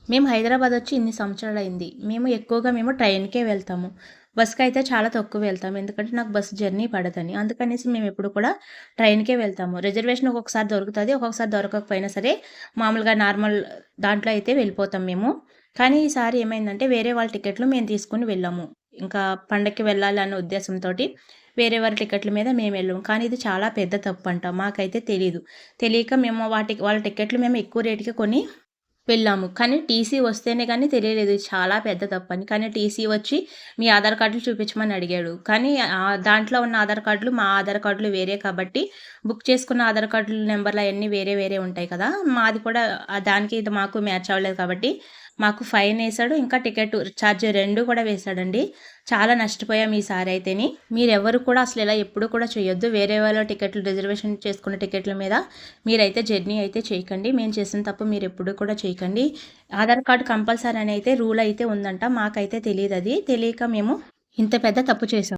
మేము హైదరాబాద్ వచ్చి ఇన్ని సంవత్సరాలయింది. మేము ఎక్కువగా ట్రైన్‌కే వెళ్తాము. బస్‌కైతే చాలా తక్కువ వెళ్తాము. ఎందుకంటే నాకు బస్ జర్నీ పడదని. అందుకనేసి మేమెప్పుడు కూడా ట్రైన్‌కే వెళ్తాము. రిజర్వేషన్ ఒక్కొక్కసారి దొరుకుతది. ఒక్కొక్కసారి దొరకకపోయినా సరే మామూలుగా నార్మల్ దాంట్లో అయితే వెళ్ళిపోతాం మేము. కానీ ఈసారి ఏమైందంటే వేరే వాళ్ళ టికెట్లు మేము తీసుకొని వెళ్ళాము. ఇంకా పండక్కి వెళ్ళాలి అన్న ఉద్దేశంతోటి వేరే వారి టికెట్ల మీద మేమెళ్ళాము. కానీ ఇది చాలా పెద్ద తప్పంట. మాకైతే తెలీదు. తెలియక మేము వాళ్ళ టికెట్లు మేము ఎక్కువ రేట్‌కి కొని వెళ్ళాము. కానీ టీసీ వస్తేనే గానీ తెలియలేదు. ఇది చాలా పెద్ద తప్పని. కానీ టీసీ వచ్చి మీ ఆధార్ కార్డులు చూపించమని అడిగాడు. కానీ దాంట్లో ఉన్న ఆధార్ కార్డులు మా ఆధార్ కార్డులు వేరే కాబట్టి బుక్ చేసుకున్న ఆధార్ కార్డుల నంబర్‌లు అయన్నీ వేరే వేరే ఉంటాయి కదా! మాది కూడా దానికి ఇది మాకు మ్యాచ్ అవ్వలేదు కాబట్టి మాకు ఫైనేసాడు. ఇంకా టికెట్ ఛార్జ్ 2 కూడా వేశాడండి. చాలా నష్టపోయాం ఈసారి అయితేని. మీరెవ్వరు కూడా అసలు ఇలా ఎప్పుడు కూడా చేయొద్దు. వేరే వాళ్ళ టికెట్లు రిజర్వేషన్ చేసుకున్న టికెట్ల మీద మీరైతే జర్నీ అయితే చేయకండి. మేము చేసిన తప్పు మీరెప్పుడు కూడా చేయకండి. ఆధార్ కార్డ్ కంపల్సరీ అని అయితే రూల్ అయితే ఉందంట. మాకైతే తెలీదది. తెలియక మేము ఇంత పెద్ద తప్పు చేశాం.